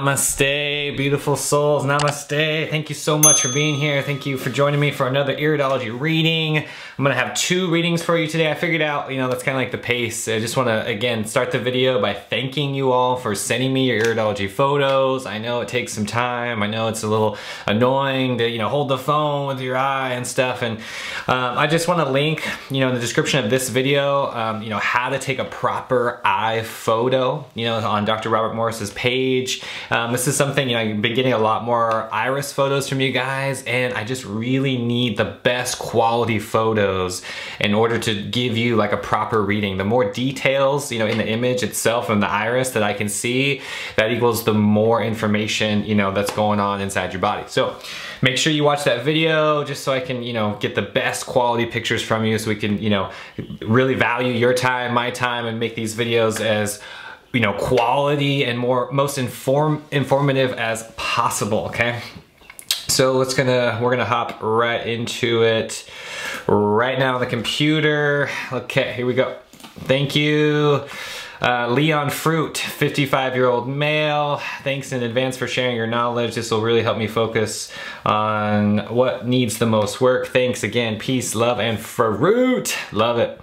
Namaste, beautiful souls. Namaste. Thank you so much for being here. Thank you for joining me for another Iridology reading. I'm gonna have 2 readings for you today. I figured out, that's kind of like the pace. I just wanna, again, start the video by thanking you all for sending me your Iridology photos. I know it takes some time. I know it's a little annoying to, hold the phone with your eye and stuff. And I just wanna link, in the description of this video, how to take a proper eye photo, on Dr. Robert Morris's page. This is something, I've been getting a lot more iris photos from you guys, and I just really need the best quality photos in order to give you like a proper reading. The more details, in the image itself and the iris that I can see, that equals the more information, that's going on inside your body. So make sure you watch that video just so I can, get the best quality pictures from you, so we can, really value your time, my time, and make these videos as quality and most informative as possible, okay? So we're gonna hop right into it right now on the computer. Okay, here we go. Thank you. Leon Fruit, 55-year-old male. Thanks in advance for sharing your knowledge. This will really help me focus on what needs the most work. Thanks again. Peace, love, and fruit. Love it.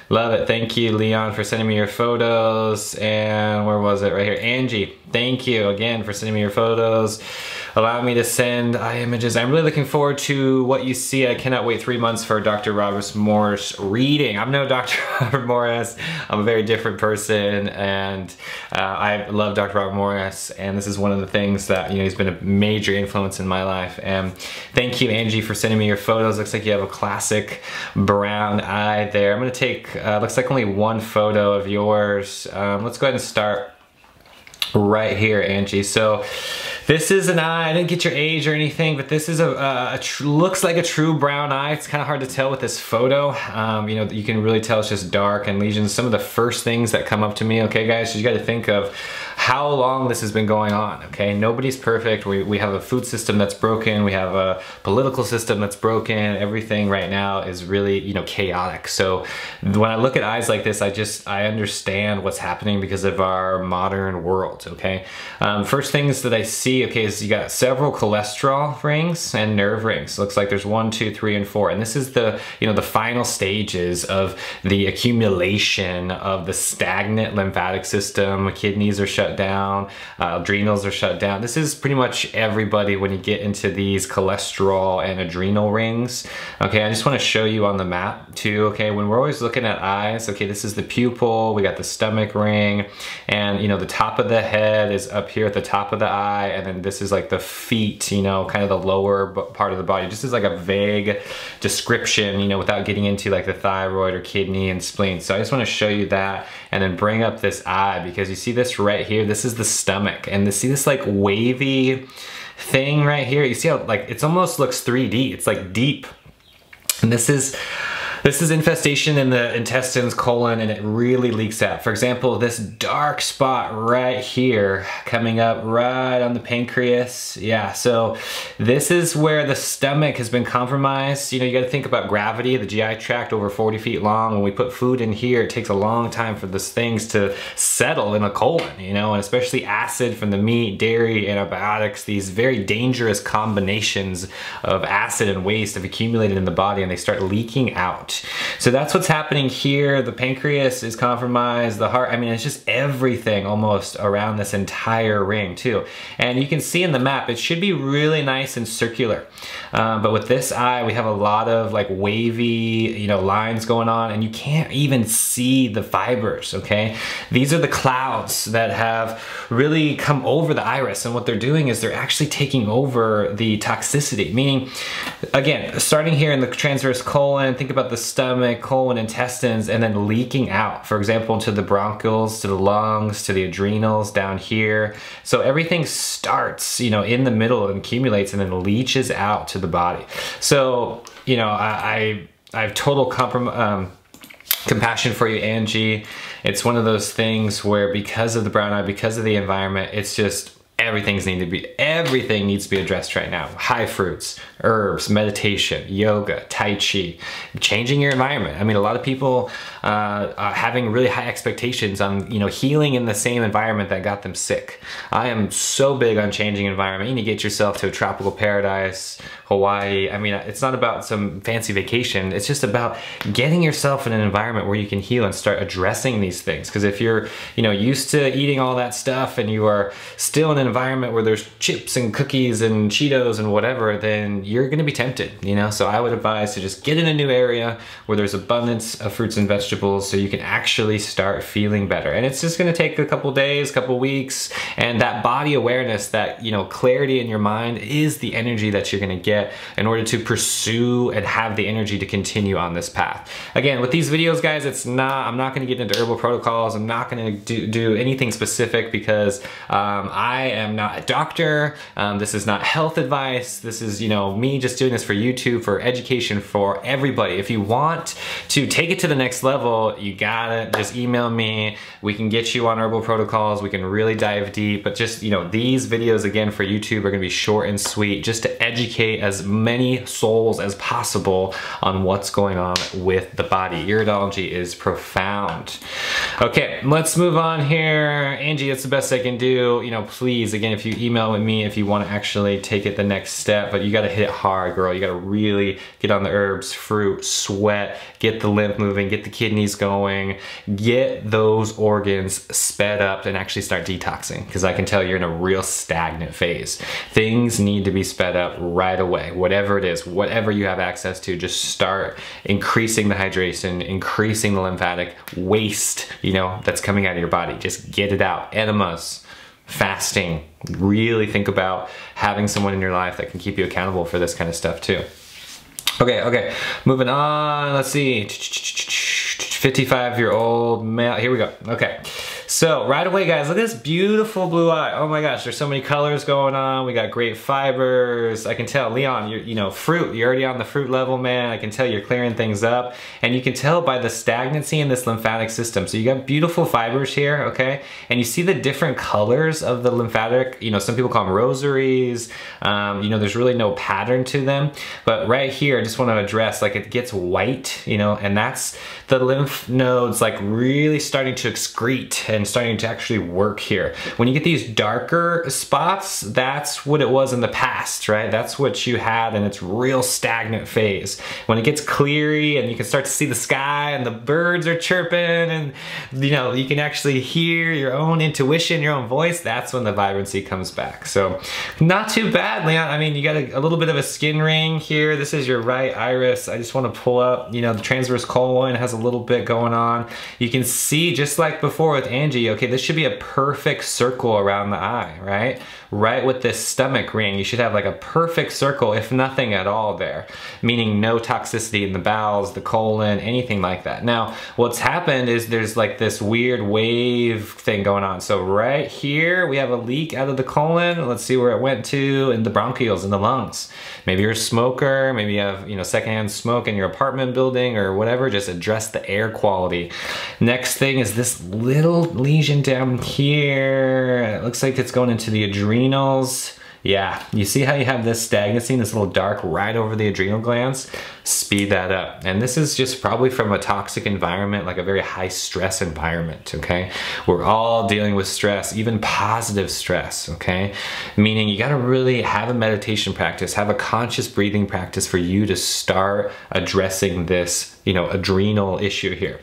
Love it. Thank you, Leon, for sending me your photos. And where was it? Right here. Angie, thank you again for sending me your photos. Allow me to send eye images. I'm really looking forward to what you see. I cannot wait 3 months for Dr. Robert Morris reading. I'm no Dr. Robert Morris. I'm a very different person, and I love Dr. Robert Morris, and this is one of the things that, he's been a major influence in my life. And thank you, Angie, for sending me your photos. Looks like you have a classic brown eye there. I'm gonna take, looks like only 1 photo of yours. Let's go ahead and start right here, Angie. So this is an eye. I didn't get your age or anything, but this is looks like a true brown eye. It's kind of hard to tell with this photo. You can really tell it's just dark and lesions. Some of the first things that come up to me, okay, guys, you got to think of how long this has been going on, okay? Nobody's perfect. We have a food system that's broken. We have a political system that's broken. Everything right now is really, chaotic. So when I look at eyes like this, I understand what's happening because of our modern world, okay? First things that I see, okay, is you got several cholesterol rings and nerve rings. Looks like there's 1, 2, 3, and 4. And this is the, the final stages of the accumulation of the stagnant lymphatic system. Kidneys are shut down, adrenals are shut down. This is pretty much everybody when you get into these cholesterol and adrenal rings. Okay, I just want to show you on the map too, okay? When we're always looking at eyes, okay, this is the pupil, we got the stomach ring, and the top of the head is up here at the top of the eye, and then this is like the feet, kind of the lower part of the body. Just as like a vague description, without getting into like the thyroid or kidney and spleen. So I just want to show you that and then bring up this eye, because you see this right here, this is the stomach, and see this like wavy thing right here. You see how like it almost looks 3D. It's like deep, and this is infestation in the intestines, colon, and it really leaks out. For example, this dark spot right here coming up right on the pancreas. Yeah, so this is where the stomach has been compromised. You got to think about gravity, the GI tract over 40 feet long. When we put food in here, it takes a long time for these things to settle in a colon, and especially acid from the meat, dairy, antibiotics. These very dangerous combinations of acid and waste have accumulated in the body, and they start leaking out. So that's what's happening here. The pancreas is compromised, the heart, it's just everything almost around this entire ring too. And you can see in the map, it should be really nice and circular. But with this eye, we have a lot of like wavy, lines going on, and you can't even see the fibers, okay? These are the clouds that have really come over the iris, and what they're doing is they're actually taking over the toxicity, meaning, again, starting here in the transverse colon, think about the stomach, colon, intestines, and then leaking out, for example, to the bronchioles, to the lungs, to the adrenals down here. So everything starts, in the middle and accumulates and then leaches out to the body. So, I have total compassion for you, Angie. It's one of those things where because of the brown eye, because of the environment, it's just everything needs to be addressed right now. High fruits, herbs, meditation, yoga, Tai Chi, changing your environment. I mean, a lot of people having really high expectations on, you know, healing in the same environment that got them sick. I am so big on changing environment. You need to get yourself to a tropical paradise, Hawaii. I mean, it's not about some fancy vacation. It's just about getting yourself in an environment where you can heal and start addressing these things. Because if you're, you know, used to eating all that stuff and you are still in an environment where there's chips and cookies and Cheetos and whatever, then you're gonna be tempted, you know? So I would advise to just get in a new area where there's abundance of fruits and vegetables so you can actually start feeling better. And it's just gonna take a couple days, couple weeks, and that body awareness, that, you know, clarity in your mind is the energy that you're gonna get in order to pursue and have the energy to continue on this path. Again, with these videos, guys, I'm not gonna get into herbal protocols. I'm not gonna do anything specific because I am not a doctor. This is not health advice. This is, you know, me just doing this for YouTube, for education, for everybody. If you want to take it to the next level, you gotta just email me. We can get you on herbal protocols. We can really dive deep, but just, you know, these videos, again, for YouTube are gonna be short and sweet, just to educate as many souls as possible on what's going on with the body. Iridology is profound. Okay, let's move on here. Angie, that's the best I can do. You know, please, again, if you email with me, if you want to actually take it the next step, but you got to hit it hard, girl. You got to really get on the herbs, fruit, sweat, get the lymph moving, get the kidneys going, get those organs sped up and actually start detoxing, because I can tell you're in a real stagnant phase. Things need to be sped up right away. Whatever it is, whatever you have access to, just start increasing the hydration, increasing the lymphatic waste, you know, that's coming out of your body. Just get it out. Enemas, fasting. Really think about having someone in your life that can keep you accountable for this kind of stuff too. Okay, moving on. Let's see. 55-year-old male. Here we go. Okay. So right away, guys, look at this beautiful blue eye. Oh my gosh, there's so many colors going on. We got great fibers. I can tell, Leon, you know, fruit, you're already on the fruit level, man. I can tell you're clearing things up. And you can tell by the stagnancy in this lymphatic system. So you got beautiful fibers here, okay? And you see the different colors of the lymphatic, you know, some people call them rosaries. You know, there's really no pattern to them. But right here, I just want to address, like, it gets white, you know, and that's the lymph nodes, like, really starting to excrete and starting to actually work here. When you get these darker spots, that's what it was in the past, right? That's what you had in its real stagnant phase. When it gets cleary and you can start to see the sky and the birds are chirping and, you know, you can actually hear your own intuition, your own voice, that's when the vibrancy comes back. So not too bad, Leon. I mean, you got a little bit of a skin ring here. This is your right iris. I just want to pull up, you know, the transverse colon has a little bit going on. You can see, just like before with Angie, okay, this should be a perfect circle around the eye, right? Right with this stomach ring, you should have like a perfect circle, if nothing at all there, meaning no toxicity in the bowels, the colon, anything like that. Now, what's happened is there's like this weird wave thing going on. So right here, we have a leak out of the colon. Let's see where it went to, in the bronchioles, in the lungs. Maybe you're a smoker, maybe you have, you know, secondhand smoke in your apartment building or whatever. Just address the air quality. Next thing is this little lesion down here. It looks like it's going into the adrenals. Yeah, you see how you have this stagnancy, this little dark right over the adrenal glands? Speed that up. And this is just probably from a toxic environment, like a very high stress environment, okay? We're all dealing with stress, even positive stress, okay? Meaning you gotta really have a meditation practice, have a conscious breathing practice for you to start addressing this, you know, adrenal issue here.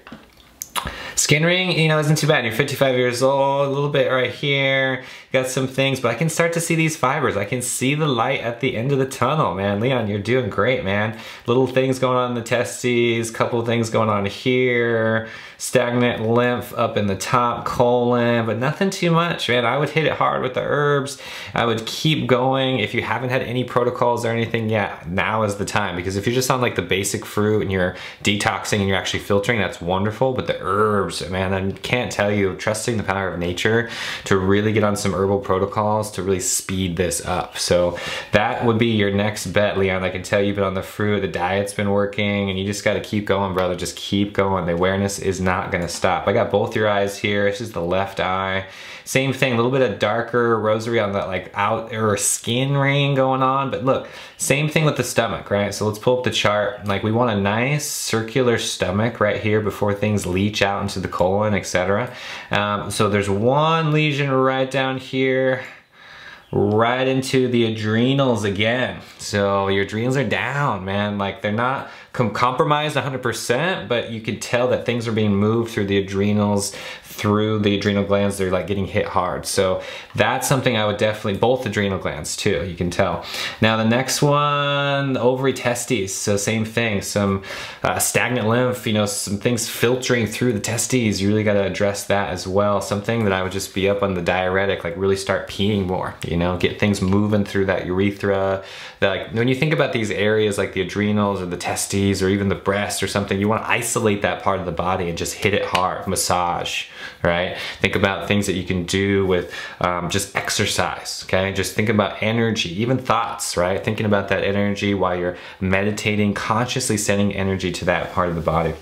Skin ring, you know, isn't too bad. You're 55 years old, a little bit right here. Got some things, but I can start to see these fibers. I can see the light at the end of the tunnel, man. Leon, you're doing great, man. Little things going on in the testes, couple of things going on here. Stagnant lymph up in the top colon, but nothing too much, man. I would hit it hard with the herbs. I would keep going. If you haven't had any protocols or anything yet, now is the time. Because if you're just on like the basic fruit and you're detoxing and you're actually filtering, that's wonderful. But the herbs, man, I can't tell you, trusting the power of nature to really get on some herbal protocols to really speed this up. So that would be your next bet, Leon. I can tell you've been on the fruit, the diet's been working, and you just gotta keep going, brother. Just keep going. The awareness is not gonna stop. I got both your eyes here. This is the left eye. Same thing, a little bit of darker rosary on that like outer skin ring going on, but look, same thing with the stomach, right? So let's pull up the chart. Like we want a nice circular stomach right here before things leach out into the colon, etc. So there's one lesion right down here, right into the adrenals again. So your adrenals are down, man. Like they're not compromised 100%, but you could tell that things are being moved through the adrenals, through the adrenal glands. They're like getting hit hard. So that's something I would definitely, both adrenal glands too, you can tell. Now the next one, the ovary testes. So same thing, some stagnant lymph, you know, some things filtering through the testes. You really got to address that as well. Something that I would just be up on the diuretic, like really start peeing more, you know, get things moving through that urethra. Like when you think about these areas like the adrenals or the testes or even the breast or something, you want to isolate that part of the body and just hit it hard, massage, right? Think about things that you can do with just exercise, okay? Just think about energy, even thoughts, right? Thinking about that energy while you're meditating, consciously sending energy to that part of the body.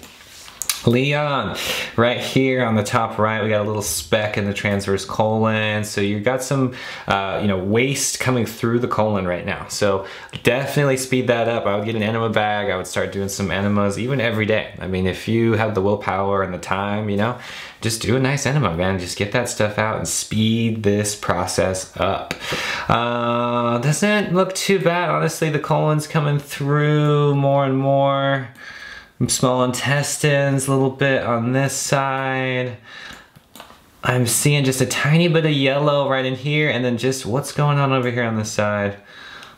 Leon, right here on the top right, we got a little speck in the transverse colon. So you got some, you know, waste coming through the colon right now. So definitely speed that up. I would get an enema bag. I would start doing some enemas even every day. I mean, if you have the willpower and the time, you know, just do a nice enema, man. Just get that stuff out and speed this process up. Doesn't look too bad. Honestly, the colon's coming through more and more. Small intestines, a little bit on this side. I'm seeing just a tiny bit of yellow right in here, and then just what's going on over here on this side.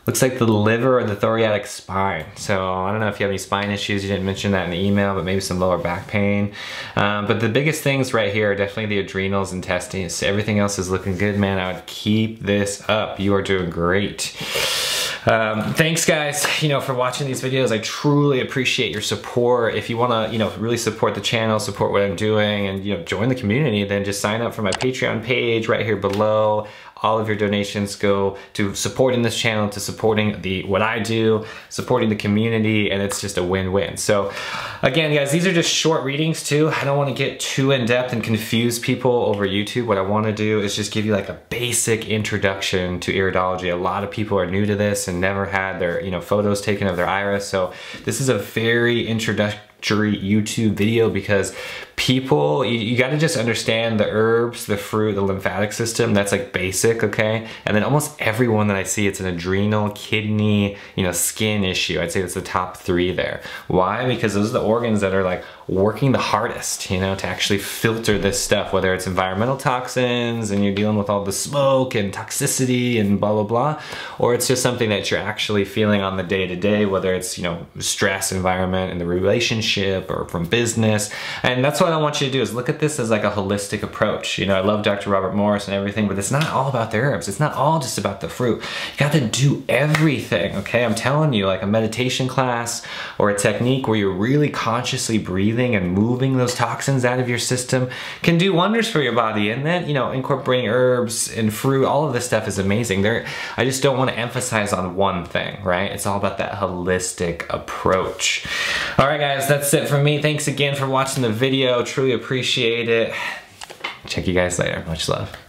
Looks like the liver or the thoracic spine. So I don't know if you have any spine issues. You didn't mention that in the email, but maybe some lower back pain. But the biggest things right here are definitely the adrenals and intestines. Everything else is looking good, man. I would keep this up. You are doing great. Thanks guys, you know, for watching these videos. I truly appreciate your support. If you want to, you know, really support the channel, support what I'm doing, and, you know, join the community, then just sign up for my Patreon page right here below. All of your donations go to supporting this channel, to supporting what I do, supporting the community, and it's just a win-win. So again, guys, these are just short readings too. I don't want to get too in-depth and confuse people over YouTube. What I want to do is just give you like a basic introduction to iridology. A lot of people are new to this and never had their, you know, photos taken of their iris. So this is a very introductory YouTube video because people, you got to just understand the herbs, the fruit, the lymphatic system. That's like basic, okay? And then almost everyone that I see, it's an adrenal, kidney, you know, skin issue. I'd say that's the top 3 there. Why? Because those are the organs that are like working the hardest, you know, to actually filter this stuff, whether it's environmental toxins and you're dealing with all the smoke and toxicity and blah, blah, blah, or it's just something that you're actually feeling on the day-to-day, whether it's, you know, stress, environment, in the relationship or from business. And that's what I want you to do, is look at this as like a holistic approach. You know, I love Dr. Robert Morris and everything, but it's not all about the herbs. It's not all just about the fruit. You got to do everything, okay? I'm telling you, like a meditation class or a technique where you're really consciously breathing and moving those toxins out of your system can do wonders for your body. And then, you know, incorporating herbs and fruit, all of this stuff is amazing. I just don't want to emphasize on one thing, right? It's all about that holistic approach. All right, guys, that's it for me. Thanks again for watching the video. Truly appreciate it. Check you guys later. Much love.